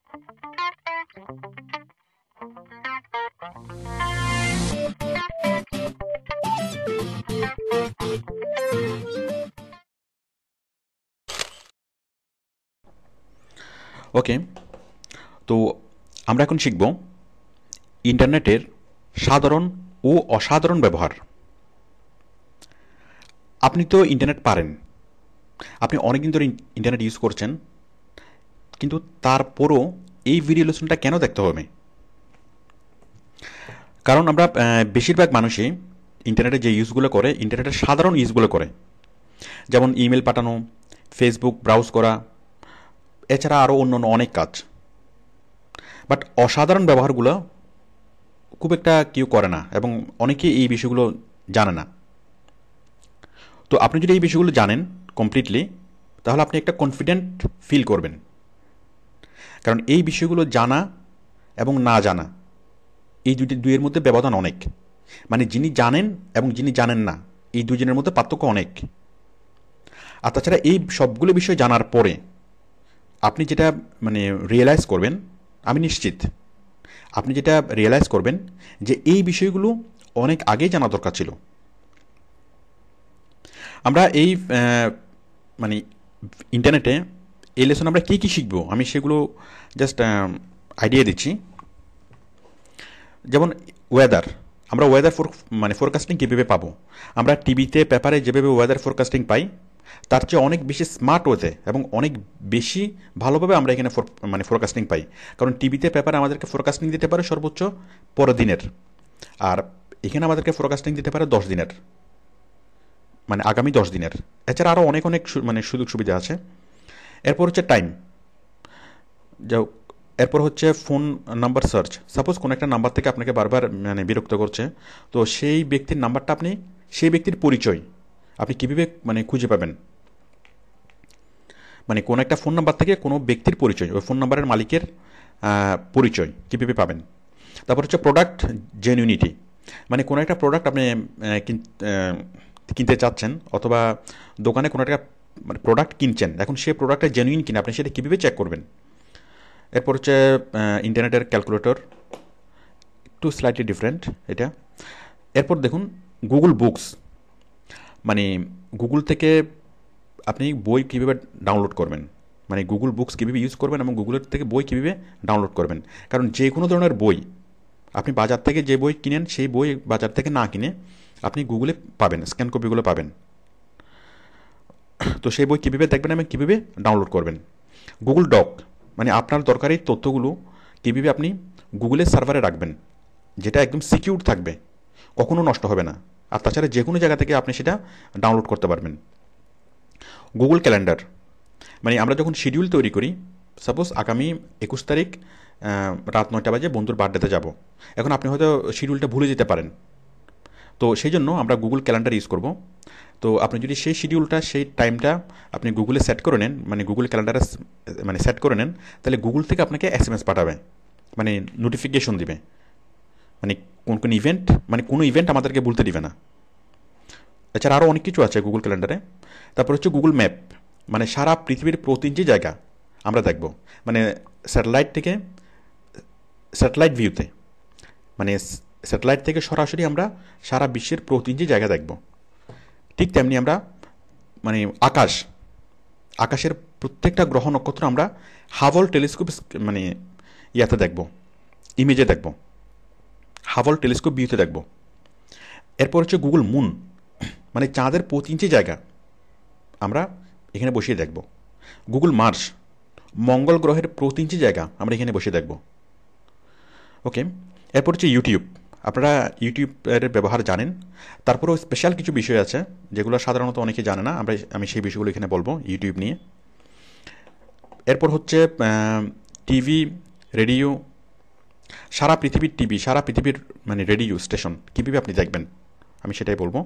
ওকে, তো আমরা এখন শিখব ইন্টারনেটের সাধারণ ও অসাধারণ ব্যবহার। আপনি তো ইন্টারনেট পারেন, আপনি অনেকদিন ধরে ইন্টারনেট ইউজ করছেন, কিন্তু তারপরও এই ভিডিও লেসনটা কেন দেখতে হবে? কারণ আমরা বেশিরভাগ মানুষই ইন্টারনেটের যে ইউজগুলো করে, ইন্টারনেটের সাধারণ ইউজগুলো করে, যেমন ইমেল পাঠানো, ফেসবুক ব্রাউজ করা, এছাড়া আরও অন্য অনেক কাজ। বাট অসাধারণ ব্যবহারগুলো খুব একটা কেউ করে না এবং অনেকে এই বিষয়গুলো জানে না। তো আপনি যদি এই বিষয়গুলো জানেন কমপ্লিটলি, তাহলে আপনি একটা কনফিডেন্ট ফিল করবেন। কারণ এই বিষয়গুলো জানা এবং না জানা, এই দুইয়ের মধ্যে ব্যবধান অনেক। মানে যিনি জানেন এবং যিনি জানেন না, এই দুজনের মধ্যে পার্থক্য অনেক। আর তাছাড়া এই সবগুলো বিষয় জানার পরে আপনি যেটা রিয়েলাইজ করবেন, আমি নিশ্চিত আপনি যেটা রিয়েলাইজ করবেন যে এই বিষয়গুলো অনেক আগেই জানা দরকার ছিল। আমরা এই ইন্টারনেটে এই লেসন আমরা কী কী শিখবো, আমি সেগুলো জাস্ট আইডিয়া দিচ্ছি। যেমন ওয়েদার, আমরা ওয়েদার ফোরকাস্টিং কীভাবে পাবো? আমরা টিভিতে, পেপারে যেভাবে ওয়েদার ফোরকাস্টিং পাই, তার চেয়ে অনেক বেশি স্মার্ট ওয়েতে এবং অনেক বেশি ভালোভাবে আমরা এখানে ফোরকাস্টিং পাই। কারণ টিভিতে, পেপারে আমাদেরকে ফোরকাস্টিং দিতে পারে সর্বোচ্চ পরের দিনের, আর এখানে আমাদেরকে ফোরকাস্টিং দিতে পারে 10 দিনের, আগামী 10 দিনের। এছাড়া আরও অনেক অনেক সুযোগ সুবিধা আছে। এরপর হচ্ছে টাইম, এরপর হচ্ছে ফোন নাম্বার সার্চ। সাপোজ কোনো একটা নাম্বার থেকে আপনাকে বারবার বিরক্ত করছে, তো সেই ব্যক্তির নাম্বারটা আপনি, সেই ব্যক্তির পরিচয় আপনি কীভাবে খুঁজে পাবেন? কোনো একটা ফোন নাম্বার থেকে কোনো ব্যক্তির পরিচয়, ওই ফোন নাম্বারের মালিকের পরিচয় কীভাবে পাবেন? তারপর হচ্ছে প্রোডাক্ট জেনুইনিটি, কোনো একটা প্রোডাক্ট আপনি কিনতে চাচ্ছেন, অথবা দোকানে কোনো একটা প্রোডাক্ট কিনছেন, এখন সেই প্রোডাক্টটা জেনুইন কিনা আপনি সেটা কীভাবে চেক করবেন? এরপর হচ্ছে ইন্টারনেটের ক্যালকুলেটর, একটু স্লাইটলি ডিফারেন্ট এটা। এরপর দেখুন গুগল বুকস, গুগল থেকে আপনি বই কীভাবে ডাউনলোড করবেন, গুগল বুকস কীভাবে ইউজ করবেন এবং গুগলের থেকে বই কীভাবে ডাউনলোড করবেন। কারণ যে কোনো ধরনের বই আপনি বাজার থেকে যে বই কিনেন, সেই বই বাজার থেকে না কিনে আপনি গুগলে পাবেন, স্ক্যান কপিগুলো পাবেন। তো সেই বই কীভাবে দেখবেন এবং কীভাবে ডাউনলোড করবেন। গুগল ডক, আপনার দরকারি তথ্যগুলো কীভাবে আপনি গুগলের সার্ভারে রাখবেন, যেটা একদম সিকিউর থাকবে, কখনো নষ্ট হবে না। আর তাছাড়া যে কোনো জায়গা থেকে আপনি সেটা ডাউনলোড করতে পারবেন। গুগল ক্যালেন্ডার, আমরা যখন শিডিউল তৈরি করি, সাপোজ আগামী 21 তারিখ রাত 9টা বাজে বন্ধুর বার্থডেতে যাব, এখন আপনি হয়তো শিডিউলটা ভুলে যেতে পারেন, তো সেই জন্য আমরা গুগল ক্যালেন্ডার ইউজ করব। তো আপনি যদি সেই শিডিউলটা, সেই টাইমটা আপনি গুগলে সেট করে নেন, গুগল ক্যালেন্ডারে সেট করে নেন, তাহলে গুগল থেকে আপনাকে SMS পাঠাবে, নোটিফিকেশন দিবে, কোন ইভেন্ট, কোনো ইভেন্ট আমাদেরকে বলতে দিবে না। এছাড়া আরও অনেক কিছু আছে গুগল ক্যালেন্ডারে। তারপর হচ্ছে গুগল ম্যাপ, সারা পৃথিবীর প্রতি ইঞ্চি জায়গা আমরা দেখব, স্যাটেলাইট থেকে, স্যাটেলাইট ভিউতে, স্যাটেলাইট থেকে সরাসরি আমরা সারা বিশ্বের প্রতি ইঞ্চি জায়গা দেখব। ঠিক তেমনি আমরা আকাশের প্রত্যেকটা গ্রহ নক্ষত্র আমরা হাবল টেলিস্কোপ ইয়াতে দেখব, ইমেজে দেখব, হাবল টেলিস্কোপ ভিউতে দেখব। এরপর হচ্ছে গুগল মুন, চাঁদের প্রতি ইঞ্চি জায়গা আমরা এখানে বসিয়ে দেখব। গুগল মার্স, মঙ্গল গ্রহের প্রতি ইঞ্চি জায়গা আমরা এখানে বসিয়ে দেখব। ওকে, এরপর হচ্ছে ইউটিউব, আপনারা ইউটিউবের ব্যবহার জানেন। তারপরেও স্পেশাল কিছু বিষয় আছে যেগুলো সাধারণত অনেকে জানে না, আমি সেই বিষয়গুলো এখানে বলবো ইউটিউব নিয়ে। এরপর হচ্ছে টিভি, রেডিও, সারা পৃথিবীর টিভি, সারা পৃথিবীর রেডিও স্টেশন কীভাবে আপনি দেখবেন, আমি সেটাই বলবো।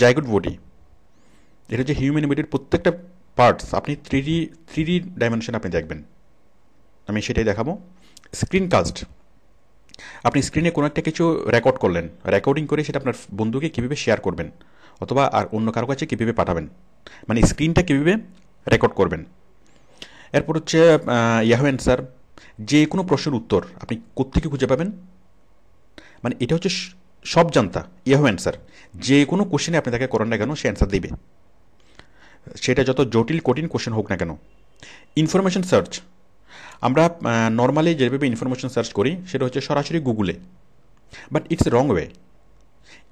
জাইগোট বডি, এটা হচ্ছে হিউম্যান বডির প্রত্যেকটা পার্টস আপনি থ্রি ডি ডাইমেনশন আপনি দেখবেন, আমি সেটাই দেখাবো। স্ক্রিন কাস্ট, আপনি স্ক্রিনে কোনো একটা কিছু রেকর্ড করলেন, রেকর্ডিং করে সেটা আপনার বন্ধুকে কীভাবে শেয়ার করবেন, অথবা আর অন্য কারো কাছে কীভাবে পাঠাবেন, স্ক্রিনটা কীভাবে রেকর্ড করবেন। এরপর হচ্ছে ইয়াহু অ্যান্সার, যে কোনো প্রশ্নের উত্তর আপনি কোত্থেকে খুঁজে পাবেন, মানে এটা হচ্ছে সব জানতা ইয়াহু অ্যান্সার। যে কোনো কোশ্চেনে আপনি তাকে করেন না কেন সে অ্যান্সার দিবে, সেটা যত জটিল কঠিন কোশ্চেন হোক না কেন। ইনফরমেশন সার্চ, আমরা নর্মালি যেভাবে ইনফরমেশন সার্চ করি সেটা হচ্ছে সরাসরি গুগলে, but it's wrong way.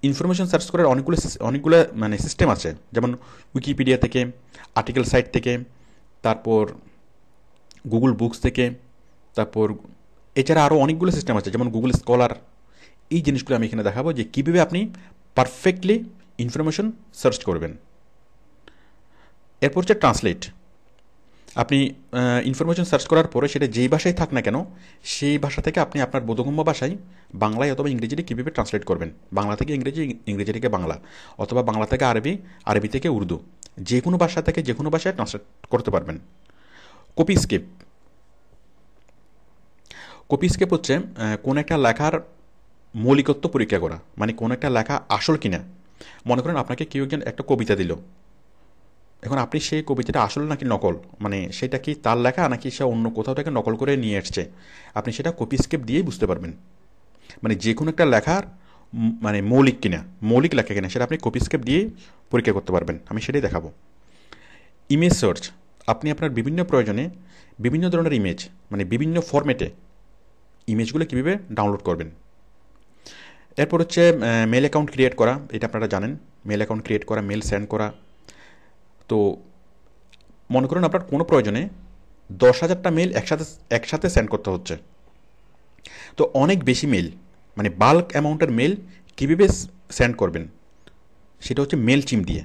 Information search করার অনেকগুলো মানে সিস্টেম আছে, যেমন উইকিপিডিয়া থেকে, আর্টিকেল সাইট থেকে, তারপর গুগল বুকস থেকে, তারপর এছাড়া আরও অনেকগুলো সিস্টেম আছে যেমন গুগল স্কলার। এই জিনিসগুলো আমি এখানে দেখাবো যে কীভাবে আপনি পারফেক্টলি ইনফরমেশন সার্চ করবেন। এরপর হচ্ছে ট্রান্সলেট। আপনি ইনফরমেশন সার্চ করার পরে সেটা যেই ভাষায় থাক না কেন সেই ভাষা থেকে আপনি আপনার বোধগম্য ভাষায় বাংলায় অথবা ইংরেজিতে কীভাবে ট্রান্সলেট করবেন, বাংলা থেকে ইংরেজি, ইংরেজি থেকে বাংলা, অথবা বাংলা থেকে আরবি, আরবি থেকে উর্দু, যে কোনো ভাষা থেকে যে কোনো ভাষায় ট্রান্সলেট করতে পারবেন। কপি স্কেপ, কপি স্কেপ হচ্ছে কোন একটা লেখার মৌলিকত্ব পরীক্ষা করা, মানে কোন একটা লেখা আসল কিনা। মনে করেন আপনাকে কেউ একজন একটা কবিতা দিল, এখন আপনি সেই কবিতাটা আসল নাকি নকল, মানে সেটা কি তার লেখা নাকি সে অন্য কোথাও থেকে নকল করে নিয়ে এসছে, আপনি সেটা কপি স্কেপ দিয়েই বুঝতে পারবেন। মানে যে কোনো একটা লেখার মানে মৌলিক কিনা, মৌলিক লেখা কিনা সেটা আপনি কপি স্কেপ দিয়েই পরীক্ষা করতে পারবেন। আমি সেটাই দেখাবো। ইমেজ সার্চ, আপনি আপনার বিভিন্ন প্রয়োজনে বিভিন্ন ধরনের ইমেজ, মানে বিভিন্ন ফরম্যাটে ইমেজগুলো কীভাবে ডাউনলোড করবেন। এরপর হচ্ছে মেল অ্যাকাউন্ট ক্রিয়েট করা, এটা আপনারা জানেন, মেল অ্যাকাউন্ট ক্রিয়েট করা, মেল সেন্ড করা। তো মনে করুন আপনার কোনো প্রয়োজনে 10,000টা মেল একসাথে সেন্ড করতে হচ্ছে, তো অনেক বেশি মেল, মানে বাল্ক অ্যামাউন্টের মেল কীভাবে সেন্ড করবেন, সেটা হচ্ছে মেল চিম দিয়ে।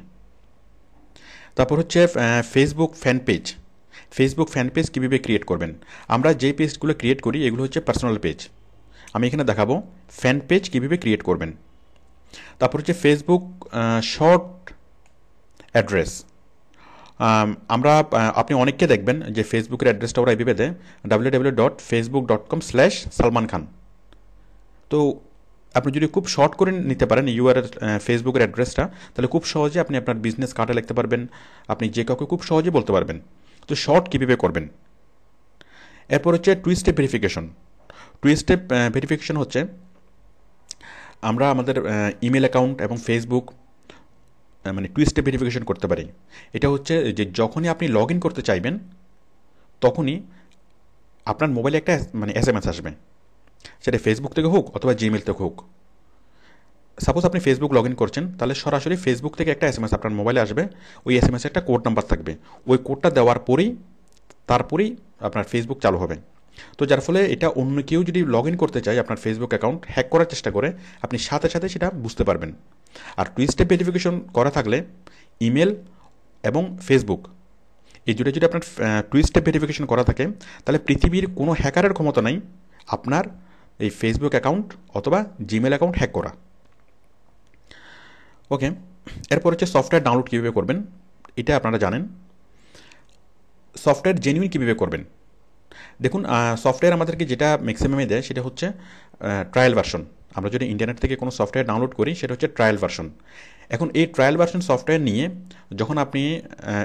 তারপর হচ্ছে Facebook fan page, Facebook fan page কীভাবে ক্রিয়েট করবেন। আমরা যে পেজগুলো ক্রিয়েট করি এগুলো হচ্ছে পার্সোনাল পেজ, আমি এখানে দেখাবো ফ্যান পেজ কীভাবে ক্রিয়েট করবেন। তারপর হচ্ছে ফেসবুক শর্ট অ্যাড্রেস, আমরা আপনি অনেককে দেখবেন যে ফেসবুকের অ্যাড্রেসটা ওরা এইভাবে দেয় www.facebook.com/salman khan। তো আপনি যদি খুব শর্ট করে নিতে পারেন ইউআরএল ফেসবুকের অ্যাড্রেসটা, তাহলে খুব সহজে আপনি আপনার বিজনেস কার্ডে লিখতে পারবেন, আপনি যে কাউকে খুব সহজে বলতে পারবেন। তো শর্ট কীভাবে করবেন। এরপর হচ্ছে two step verification. Two step verification হচ্ছে আমরা আমাদের ইমেল অ্যাকাউন্ট এবং ফেসবুক মানে টু স্টেপ ভেরিফিকেশন করতে পারি। এটা হচ্ছে যে যখনই আপনি লগ ইন করতে চাইবেন তখনই আপনার মোবাইলে একটা মানে SMS আসবে, সেটা ফেসবুক থেকে হোক অথবা জিমেল থেকে হোক। সাপোজ আপনি ফেসবুক লগ ইন করছেন, তাহলে সরাসরি ফেসবুক থেকে একটা SMS আপনার মোবাইলে আসবে, ওই SMS একটা কোড নাম্বার থাকবে, ওই কোডটা দেওয়ার তারপরেই আপনার ফেসবুক চালু হবে। তো যার ফলে এটা অন্য কেউ যদি লগ ইন করতে চায় আপনার ফেসবুক অ্যাকাউন্ট হ্যাক করার চেষ্টা করে, আপনি সাথে সাথে সেটা বুঝতে পারবেন। আর টু স্টেপ ভেরিফিকেশন করা থাকলে ইমেল এবং ফেসবুক এই দুটো যদি আপনার টু স্টেপ ভেরিফিকেশন করা থাকে, তাহলে পৃথিবীর কোনো হ্যাকারের ক্ষমতা নাই আপনার এই ফেসবুক অ্যাকাউন্ট অথবা জিমেল অ্যাকাউন্ট হ্যাক করা। ওকে, এরপর হচ্ছে সফটওয়্যার ডাউনলোড কীভাবে করবেন, এটা আপনারা জানেন। সফটওয়্যার জেনুইন কীভাবে করবেন, দেখুন সফটওয়্যার আমাদেরকে যেটা ম্যাক্সিমামে দেয় সেটা হচ্ছে ট্রায়াল ভার্সন। আমরা যদি ইন্টারনেট থেকে কোনো সফটওয়্যার ডাউনলোড করি সেটা হচ্ছে ট্রায়াল ভার্সন। এখন এই ট্রায়াল ভার্সন সফটওয়্যার নিয়ে যখন আপনি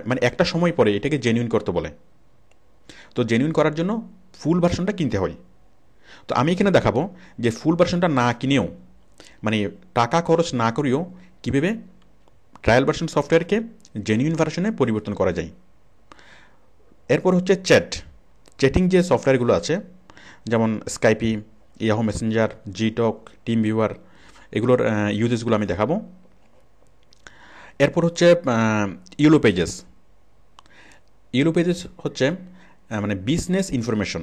মানে একটা সময় পরে এটাকে জেনুইন করতে বলে, তো জেনুইন করার জন্য ফুল ভার্সনটা কিনতে হয়। তো আমি এখানে দেখাবো যে ফুল ভার্সনটা না কিনেও, মানে টাকা খরচ না করেও কীভাবে ট্রায়াল ভার্সন সফটওয়্যারকে জেনুইন ভার্সনে পরিবর্তন করা যায়। এরপর হচ্ছে চ্যাটিং যে সফটওয়্যারগুলো আছে যেমন Skype, Yahoo Messenger, GTalk, Team Viewer, এগুলোর ইউজেসগুলো আমি দেখাবো। এরপর হচ্ছে ইয়েলো পেজেস। ইয়েলো পেজেস হচ্ছে মানে business information,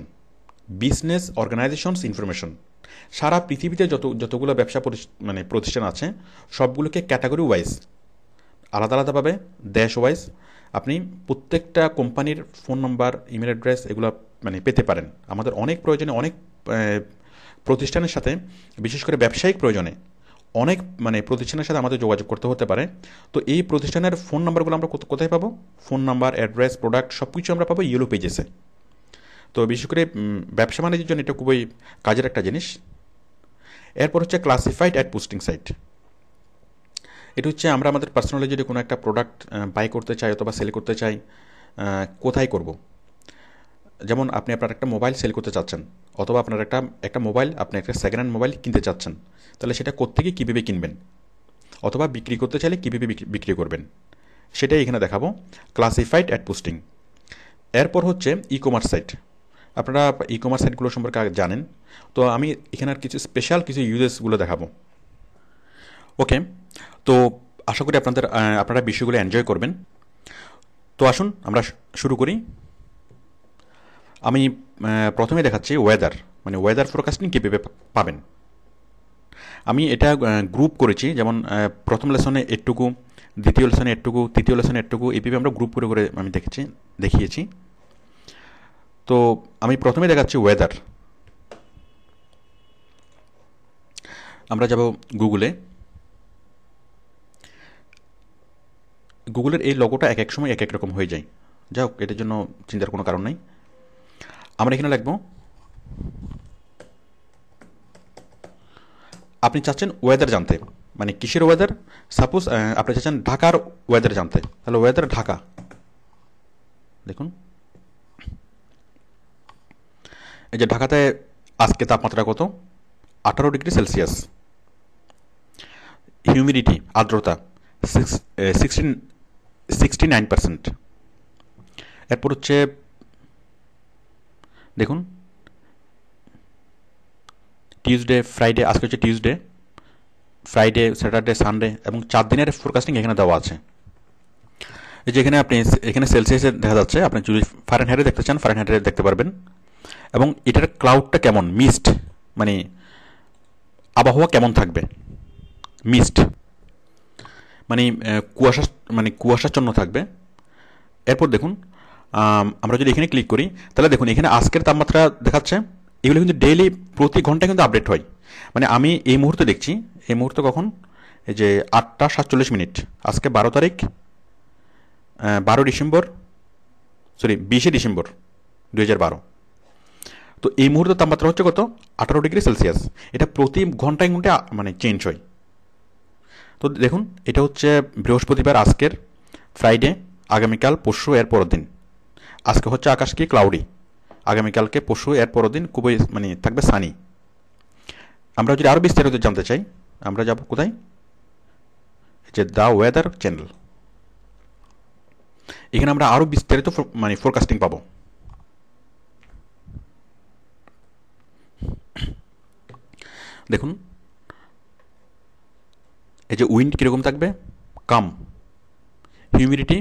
business organisations information. সারা পৃথিবীতে যতগুলো ব্যবসা মানে প্রতিষ্ঠান আছে সবগুলোকে ক্যাটাগরি ওয়াইজ আলাদা আলাদাভাবে দেশ ওয়াইজ আপনি প্রত্যেকটা কোম্পানির ফোন নাম্বার, ইমেল অ্যাড্রেস এগুলো মানে পেতে পারেন। আমাদের অনেক প্রয়োজনে অনেক প্রতিষ্ঠানের সাথে, বিশেষ করে ব্যবসায়িক প্রয়োজনে অনেক মানে প্রতিষ্ঠানের সাথে আমাদের যোগাযোগ করতে হতে পারে। তো এই প্রতিষ্ঠানের ফোন নাম্বারগুলো আমরা কোথায় পাবো, ফোন নাম্বার, অ্যাড্রেস, প্রোডাক্ট সব কিছু আমরা পাবো ইয়েলো পেজেসে। তো বিশেষ করে ব্যবসা বাণিজ্যের জন্য এটা খুবই কাজের একটা জিনিস। এরপর হচ্ছে ক্লাসিফাইড অ্যাড পোস্টিং সাইট। এটা হচ্ছে আমরা আমাদের পার্সোনালি যদি কোনো একটা প্রোডাক্ট বাই করতে চাই অথবা সেল করতে চাই, কোথায় করব, যেমন আপনি আপনার একটা মোবাইল সেল করতে চাচ্ছেন, অথবা আপনার একটা মোবাইল, আপনি একটা সেকেন্ড হ্যান্ড মোবাইল কিনতে চাচ্ছেন, তাহলে সেটা কোত্থেকে কীভাবে কিনবেন, অথবা বিক্রি করতে চাইলে কীভাবে বিক্রি করবেন, সেটাই এখানে দেখাবো। Classified ad posting. এরপর হচ্ছে ই কমার্স সাইট। আপনারা ই কমার্স সাইটগুলো সম্পর্কে জানেন, তো আমি এখানে আর কিছু স্পেশাল কিছু ইউজেসগুলো দেখাবো। ওকে, তো আশা করি আপনারা বিষয়গুলো এনজয় করবেন। তো আসুন আমরা শুরু করি। আমি প্রথমে দেখাচ্ছি ওয়েদার, মানে ওয়েদার ফোরকাস্টিং কীভাবে পাবেন। আমি এটা গ্রুপ করেছি, যেমন প্রথম লেসনে এটুকু, দ্বিতীয় লেসনে এটুকু, তৃতীয় লেসনে এটুকু, এইভাবে আমরা গ্রুপ করে করে আমি দেখিয়েছি। তো আমি প্রথমে দেখাচ্ছি ওয়েদার। আমরা যাব গুগলে। গুগলের এই লোগোটা এক এক সময় এক এক রকম হয়ে যায়, যাই হোক এটার জন্য চিন্তার কোনো কারণ নেই। আমরা এখানে লিখব, আপনি চাচ্ছেন ওয়েদার জানতে, মানে কিসের ওয়েদার। সাপোজ আপনি চাচ্ছেন ঢাকার ওয়েদার জানতে, তাহলে ওয়েদার ঢাকা। দেখুন এই যে ঢাকাতে আজকে তাপমাত্রা কত, 18 ডিগ্রি সেলসিয়াস। হিউমিডিটি, আর্দ্রতা 69%। এরপর হচ্ছে দেখুন টিউসডে, ফ্রাইডে, আজকে হচ্ছে টিউসডে, ফ্রাইডে, স্যাটারডে, সানডে এবং 4 দিনের ফোরকাস্টিং এখানে দেওয়া আছে। এই যে এখানে সেলসিয়াসে দেখা যাচ্ছে, আপনি যদি ফারেনহাইটে দেখতে চান ফারেনহাইটে দেখতে পারবেন। এবং এটার ক্লাউডটা কেমন, মিস্ট, মানে আবহাওয়া কেমন থাকবে, মিস্ট মানে কুয়াশা, মানে কুয়াশাচ্ছন্ন থাকবে। এরপর দেখুন আমরা যদি এখানে ক্লিক করি, তাহলে দেখুন এখানে আজকের তাপমাত্রা দেখাচ্ছে। এগুলো কিন্তু ডেইলি, প্রতি ঘন্টায় কিন্তু আপডেট হয়। মানে আমি এই মুহূর্তে দেখছি, এই মুহূর্তে কখন, এই যে 8টা 47 মিনিট, আজকে 12 তারিখ, 12 ডিসেম্বর, সরি 20শে ডিসেম্বর 2012। তো এই মুহূর্তে তাপমাত্রা হচ্ছে কত, 18 ডিগ্রি সেলসিয়াস। এটা প্রতি ঘন্টায় ঘন্টায় মানে চেঞ্জ হয়। তো দেখুন এটা হচ্ছে বৃহস্পতিবার, আজকের, ফ্রাইডে, আগামীকাল, পরশু, এর পরের দিন। আজকে হচ্ছে আকাশ কি ক্লাউডি, আগামীকালকে, পরশু, এর পরের দিন খুবই মানে থাকবে সানি। আমরা যদি আরও বিস্তারিত জানতে চাই, আমরা যাব কোথায়, যে দ্য ওয়েদার চ্যানেল। এখানে আমরা আরও বিস্তারিত মানে ফোরকাস্টিং পাবো। দেখুন এই যে উইন্ড কীরকম থাকবে, কাম। হিউমিডিটি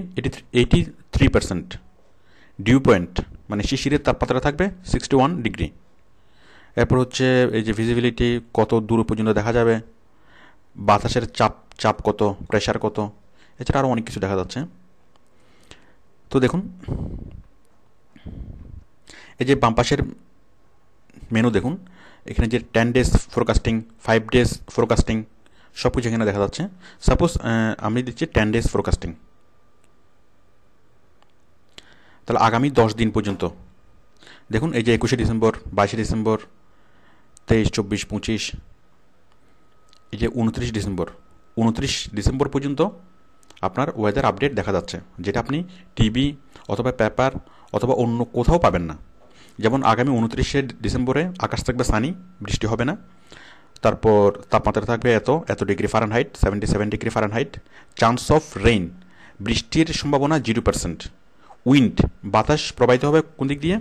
83%। ডিউ পয়েন্ট মানে শিশিরের তাপমাত্রা থাকবে 61 ডিগ্রি। এরপর হচ্ছে এই যে ভিজিবিলিটি, কত দূর পর্যন্ত দেখা যাবে, বাতাসের চাপ কত, প্রেশার কত, এছাড়া আরও অনেক কিছু দেখা যাচ্ছে। তো দেখুন এই যে বাম পাশের মেনু দেখুন, এখানে যে 10 ডেজ ফোরকাস্টিং, 5 ডেজ ফোরকাস্টিং, সব কিছু এখানে দেখা যাচ্ছে। সাপোজ আমি দিচ্ছি 10 ডেজ ফোরকাস্টিং, তাহলে আগামী 10 দিন পর্যন্ত দেখুন এই যে 21শে ডিসেম্বর, 22শে ডিসেম্বর, 23, 24, 25, এই যে 29 ডিসেম্বর পর্যন্ত আপনার ওয়েদার আপডেট দেখা যাচ্ছে, যেটা আপনি টিভি অথবা পেপার অথবা অন্য কোথাও পাবেন না। যেমন আগামী 29শে ডিসেম্বরে আকাশ থাকবে সানি, বৃষ্টি হবে না। তারপর তাপমাত্রা থাকবে এত degree Fahrenheit, 77 degree Fahrenheit. Chance of rain, বৃষ্টির সম্ভাবনা 0%। উইন্ড, বাতাস প্রবাহিত হবে কোন দিক দিয়ে,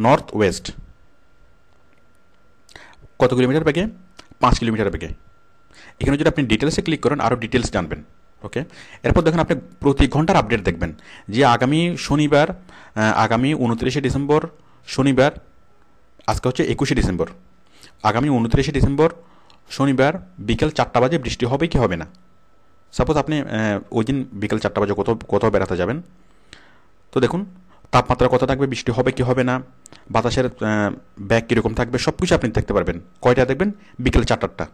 নর্থ ওয়েস্ট। কত কিলোমিটার বেগে, 5 কিলোমিটার বেগে। এখানে যদি আপনি ডিটেলসে ক্লিক করেন আরও ডিটেলস জানবেন। ওকে, এরপর দেখেন আপনি প্রতি ঘন্টার আপডেট দেখবেন, যে আগামী শনিবার, আগামী 29শে ডিসেম্বর শনিবার, আজকে হচ্ছে 21শে ডিসেম্বর, আগামী 29শে ডিসেম্বর শনিবার বিকেল 4টা বাজে বৃষ্টি হবে কি হবে না। সাপোজ আপনি ওই দিন বিকেল 4টা বাজে কোথাও বেড়াতে যাবেন, তো দেখুন তাপমাত্রা কত থাকবে, বৃষ্টি হবে কি হবে না, বাতাসের ব্যাগ কীরকম থাকবে, সব কিছু আপনি দেখতে পারবেন। কয়টা দেখবেন, বিকেল 4টারটা।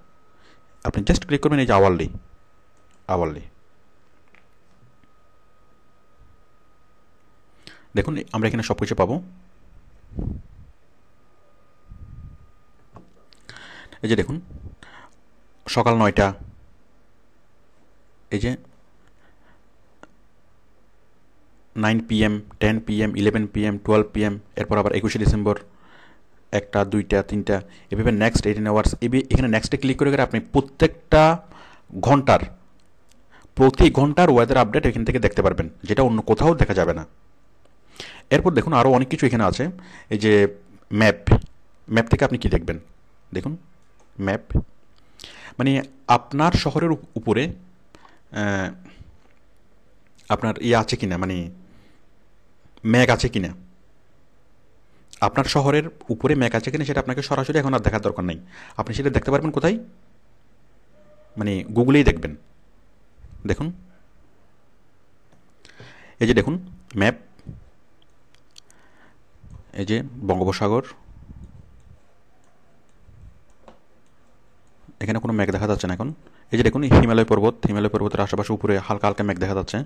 আপনি জাস্ট ক্লিক করবেন এই যে আওয়ারলি। দেখুন আমরা এখানে সব কিছু পাবো। এই যে দেখুন সকাল 9টা, এই যে 9 PM, 10 PM, 11 PM, 12 PM, এরপর আবার 21 ডিসেম্বর, 1টা, 2টা, 3টা, এভাবে নেক্সট 18 আওয়ার্স। এখানে নেক্সটে ক্লিক করে আপনি প্রত্যেকটা ঘন্টার প্রতি ঘন্টার ওয়েদার আপডেট এখান থেকে দেখতে পারবেন, যেটা অন্য কোথাও দেখা যাবে না। এরপর দেখুন আরও অনেক কিছু এখানে আছে। এই যে ম্যাপ, ম্যাপ থেকে আপনি কি দেখবেন দেখুন। ম্যাপ মানে আপনার শহরের উপরে আপনার ইয়ে আছে কিনা, মানে মেঘ আছে কিনা, আপনার শহরের উপরে মেঘ আছে কিনা সেটা আপনাকে সরাসরি এখন আর দেখার দরকার নেই। আপনি সেটা দেখতে পারবেন কোথায়, মানে গুগলেই দেখবেন। দেখুন এই যে দেখুন ম্যাপ, এই যে বঙ্গোপসাগর, এখানে কোনো মেঘ দেখা যাচ্ছে না এখন। এই যে দেখুন হিমালয় পর্বত, হিমালয় পর্বতের আশেপাশে উপরে হালকা হালকা মেঘ দেখা যাচ্ছে।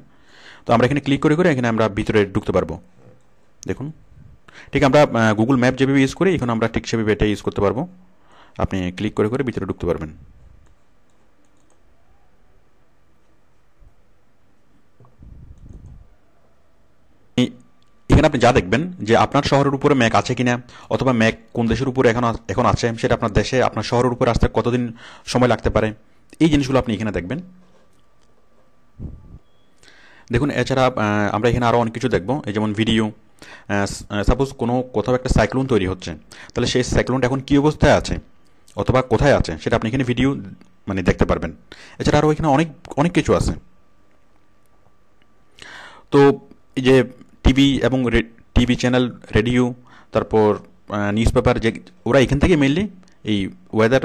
তো আমরা এখানে ক্লিক করে করে এখানে আমরা ভিতরে ঢুকতে পারবো। দেখুন ঠিক আমরা গুগল ম্যাপ যেভাবে ইউজ করি এখন আমরা ঠিক সেভাবে এটা ইউজ করতে পারবো। আপনি ক্লিক করে করে ভিতরে ঢুকতে পারবেন। এখানে আপনি যা দেখবেন যে আপনার শহরের উপরে মেঘ আছে কিনা, অথবা মেঘ কোন দেশের উপরে এখন আছে, সেটা আপনার দেশে আপনার শহরের উপরে আসতে কতদিন সময় লাগতে পারে, এই জিনিসগুলো আপনি এখানে দেখবেন। দেখুন এছাড়া আমরা এখানে আরও অনেক কিছু দেখবো, এই যেমন ভিডিও। সাপোজ কোথাও একটা সাইক্লোন তৈরি হচ্ছে, তাহলে সেই সাইক্লোনটা এখন কী অবস্থায় আছে অথবা কোথায় আছে সেটা আপনি এখানে ভিডিও মানে দেখতে পারবেন। এছাড়া আরও এখানে অনেক অনেক কিছু আছে। তো এই যে টিভি এবং টিভি চ্যানেল, রেডিও, তারপর নিউজ পেপার, যে ওরা এখান থেকে মেনলি এই ওয়েদার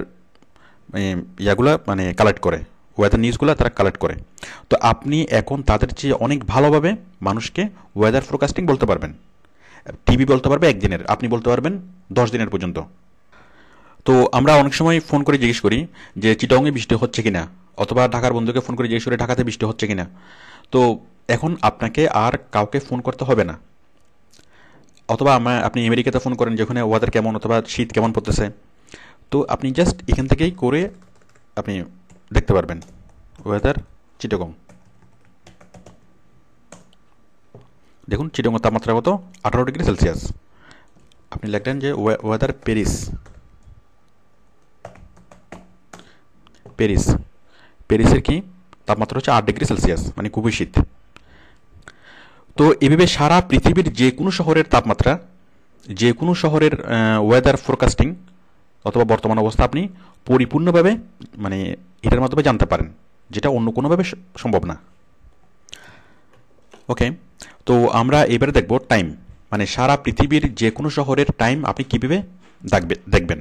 ইয়াগুলা মানে কালেক্ট করে, ওয়েদার নিউজগুলো তারা কালেক্ট করে। তো আপনি এখন তাদের চেয়ে অনেক ভালোভাবে মানুষকে ওয়েদার ফোরকাস্টিং বলতে পারবেন। টিভি বলতে পারবে একদিনের, আপনি বলতে পারবেন 10 দিনের পর্যন্ত। তো আমরা অনেক সময় ফোন করে জিজ্ঞেস করি যে চিটংয়ে বৃষ্টি হচ্ছে কিনা, অথবা ঢাকার বন্ধুকে ফোন করে জিজ্ঞেস করি ঢাকাতে বৃষ্টি হচ্ছে কিনা। তো এখন আপনাকে আর কাউকে ফোন করতে হবে না। অথবা আপনি আমেরিকাতে ফোন করেন যেখানে ওয়েদার কেমন অথবা শীত কেমন পড়তেছে, তো আপনি জাস্ট এখান থেকেই করে আপনি দেখতে পারবেন ওয়েদার চিটাগং। দেখুন চিটাগং তাপমাত্রা কত, 18 ডিগ্রি সেলসিয়াস। আপনি লিখলেন যে ওয়েদার প্যারিস, প্যারিস, প্যারিসের কি তাপমাত্রা হচ্ছে 8 ডিগ্রি সেলসিয়াস, মানে খুবই শীত। তো এভাবে সারা পৃথিবীর যে কোনো শহরের তাপমাত্রা, যে কোনো শহরের ওয়েদার ফোরকাস্টিং অথবা বর্তমান অবস্থা আপনি পরিপূর্ণভাবে মানে এটার মাধ্যমে জানতে পারেন, যেটা অন্য কোনোভাবে সম্ভব না। ওকে, তো আমরা এবারে দেখব টাইম, মানে সারা পৃথিবীর যে কোনো শহরের টাইম আপনি কীভাবে দেখবেন।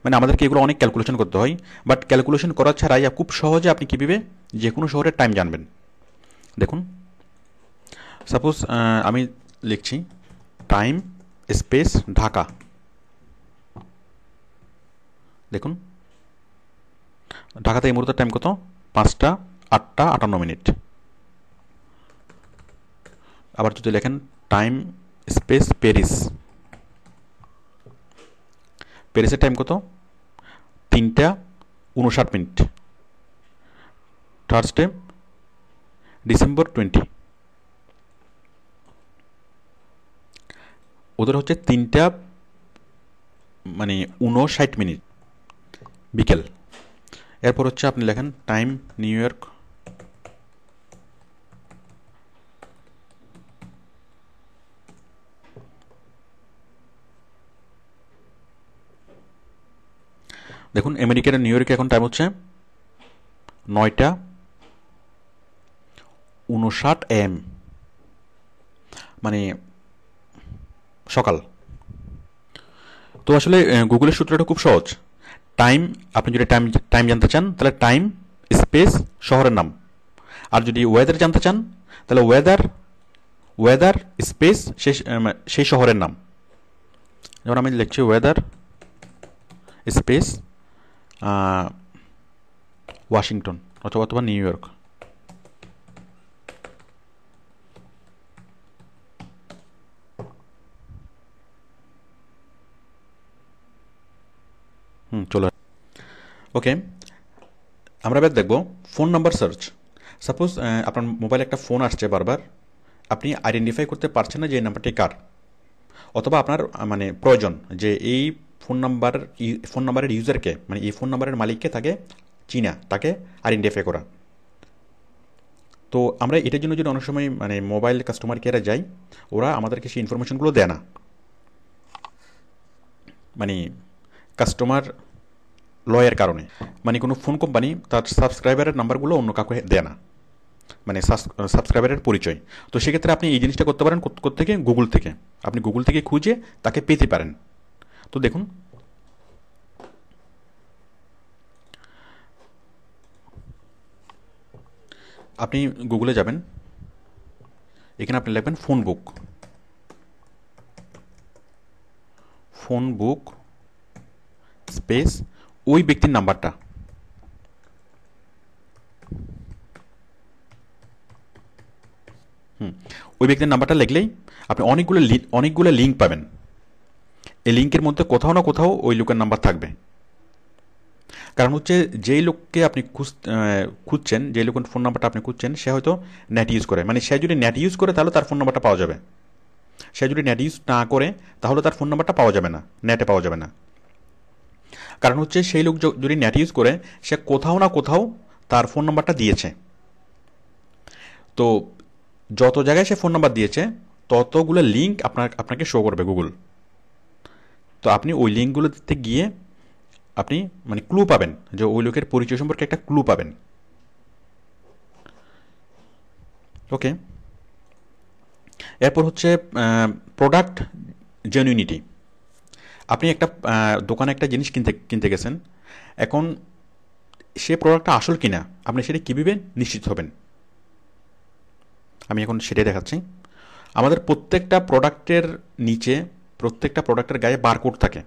মানে আমাদেরকে এগুলো অনেক ক্যালকুলেশন করতে হয়, বাট ক্যালকুলেশন করা ছাড়াই খুব সহজে আপনি কীভাবে যে কোনো শহরের টাইম জানবেন। দেখুন সাপোজ আমি লিখছি টাইম স্পেস ঢাকা। দেখুন ঢাকাতে এই মুহূর্তে টাইম কত, 5টা 8টা 58 মিনিট। আবার যদি লেখেন টাইম স্পেস প্যারিস, প্যারিসের টাইম কত, 3টা 59 মিনিট। থার্সডে ডিসেম্বর 20, ওদের হচ্ছে 3টা মানে 59 মিনিট বিকেল। এরপর হচ্ছে আপনি লেখেন টাইম নিউ ইয়র্ক, দেখুন আমেরিকার নিউ ইয়র্কে এখন টাইম হচ্ছে 9টা 59 AM, মানে সকাল। তো আসলে গুগলের সূত্রটা খুব সহজ। টাইম, আপনি যদি টাইম টাইম জানতে চান তাহলে টাইম স্পেস শহরের নাম, আর যদি ওয়েদার জানতে চান তাহলে ওয়েদার স্পেস সেই শহরের নাম। যেমন আমি লিখছি ওয়েদার স্পেস ওয়াশিংটন অথবা নিউ ইয়র্ক। চলো ওকে, আমরা এবার দেখব ফোন নাম্বার সার্চ। সাপোজ আপনার মোবাইলে একটা ফোন আসছে বারবার, আপনি আইডেন্টিফাই করতে পারছেন না যে এই নাম্বারটি কার, অথবা আপনার মানে প্রয়োজন যে এই ফোন নাম্বারের ইউজারকে, মানে এই ফোন নাম্বারের মালিককে তাকে চিনা, তাকে আইডেন্টিফাই করা। তো আমরা এটার জন্য যদি অনেক সময় মানে মোবাইল কাস্টমার কেয়ারে যাই, ওরা আমাদেরকে সেই ইনফরমেশনগুলো দেয় না, মানে কাস্টমার লয়ের কারণে। মানে কোনো ফোন কোম্পানি তার সাবস্ক্রাইবারের নাম্বারগুলো অন্য কাউকে দেয় না, মানে সাবস্ক্রাইবারের পরিচয়। তো সেক্ষেত্রে আপনি এই জিনিসটা করতে পারেন থেকে গুগল থেকে, আপনি গুগল থেকে খুঁজে তাকে পেতে পারেন। তো দেখুন, আপনি গুগলে যাবেন, এখানে আপনি লিখবেন ফোন বুক স্পেস ওই ব্যক্তির নাম্বারটা। ওই ব্যক্তির নাম্বারটা লিখলেই আপনি অনেকগুলো লিঙ্ক পাবেন। এই লিঙ্কের মধ্যে কোথাও না কোথাও ওই লোকের নাম্বার থাকবে। কারণ হচ্ছে যেই লোককে আপনি খুঁজছেন, যে লোকের ফোন নাম্বারটা আপনি খুঁজছেন, সে হয়তো নেট ইউজ করে। মানে সে যদি নেট ইউজ করে তাহলে তার ফোন নাম্বারটা পাওয়া যাবে। সে যদি নেট ইউজ না করে তাহলে তার ফোন নাম্বারটা পাওয়া যাবে না, নেটে পাওয়া যাবে না। কারণ হচ্ছে সেই লোক যদি নেট ইউজ করে, সে কোথাও না কোথাও তার ফোন নাম্বারটা দিয়েছে। তো যত জায়গায় সে ফোন নাম্বার দিয়েছে ততগুলো লিঙ্ক আপনাকে শো করবে গুগল। তো আপনি ওই লিঙ্কগুলোতে গিয়ে আপনি মানে ক্লু পাবেন, যে ওই লোকের পরিচয় সম্পর্কে একটা ক্লু পাবেন। ওকে, এরপর হচ্ছে প্রোডাক্ট জেনুইনিটি। আপনি একটা দোকানে একটা জিনিস কিনতে গেছেন, এখন সে প্রোডাক্টটা আসল কিনা আপনি সেটা কীভাবে নিশ্চিত হবেন? আমি এখন সেটাই দেখাচ্ছি। আমাদের প্রত্যেকটা প্রোডাক্টের নিচে, প্রত্যেকটা প্রোডাক্টের গায়ে বারকোড থাকে,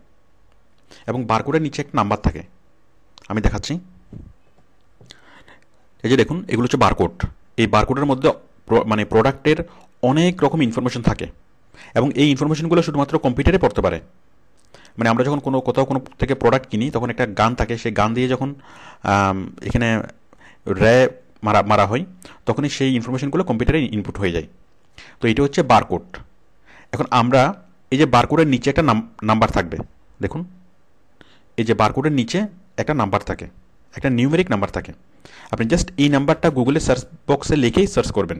এবং বারকোডের নিচে একটা নাম্বার থাকে। আমি দেখাচ্ছি, এই যে দেখুন, এগুলো হচ্ছে বারকোড। এই বারকোডের মধ্যে মানে প্রোডাক্টের অনেক রকম ইনফরমেশন থাকে, এবং এই ইনফরমেশনগুলো শুধুমাত্র কম্পিউটারে পড়তে পারে। মানে আমরা যখন কোথাও থেকে প্রোডাক্ট কিনি, তখন একটা গান থাকে, সেই গান দিয়ে যখন এখানে মারা হয়, তখনই সেই ইনফরমেশনগুলো কম্পিউটারে ইনপুট হয়ে যায়। তো এটা হচ্ছে বারকোড। এখন আমরা এই যে বারকোডের নিচে একটা নাম্বার থাকবে, দেখুন এই যে বারকোডের নিচে একটা নাম্বার থাকে, একটা নিউমেরিক নাম্বার থাকে। আপনি জাস্ট এই নাম্বারটা গুগলের সার্চ বক্সে লিখেই সার্চ করবেন,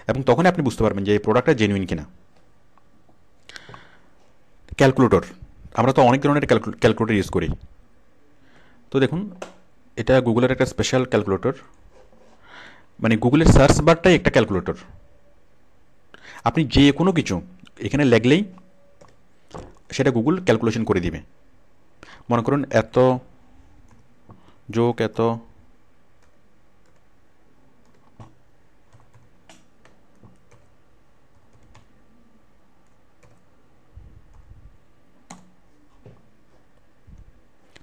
এবং তখনই আপনি বুঝতে পারবেন যে এই প্রোডাক্টটা জেনুইন কিনা। ক্যালকুলেটর, আমরা তো অনেক ধরনের ক্যালকুলেটর ইউজ করি। তো দেখুন, এটা গুগলের একটা স্পেশাল ক্যালকুলেটর, মানে গুগলের সার্চ বারটাই একটা ক্যালকুলেটর। আপনি যে কোনো কিছু এখানে লিখলেই সেটা গুগল ক্যালকুলেশন করে দিবে। মনে করুন এত যোগ এত,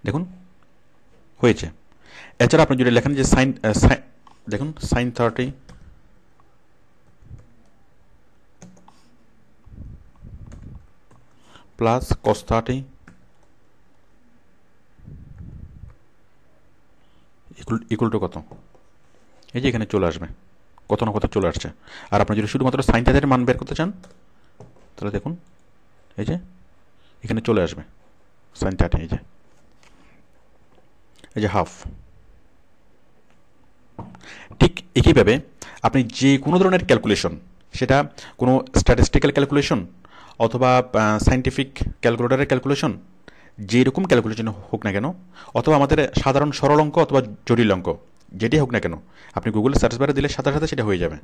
দেখুন হয়েছে। এছাড়া আপনি যদি লেখেন যে দেখুন sin 30 plus cos 30 equal to কত, এই যে এখানে চলে আসবে, কত না কত চলে আসছে। আর আপনি যদি শুধুমাত্র sin 30 মান বের করতে চান, তাহলে দেখুন এই যে এখানে চলে আসবে sin 30, এই যে হাফ। ঠিক একইভাবে আপনি যে কোনো ধরনের ক্যালকুলেশন, সেটা কোনো স্ট্যাটিস্টিক্যাল ক্যালকুলেশন অথবা সায়েন্টিফিক ক্যালকুলেটরের ক্যালকুলেশন, যেরকম ক্যালকুলেশন হোক না কেন, অথবা আমাদের সাধারণ সরল অঙ্ক অথবা জটিল অঙ্ক, যেটি হোক না কেন, আপনি গুগলে সার্চ বারে দিলে সাথে সাথে সেটা হয়ে যাবে।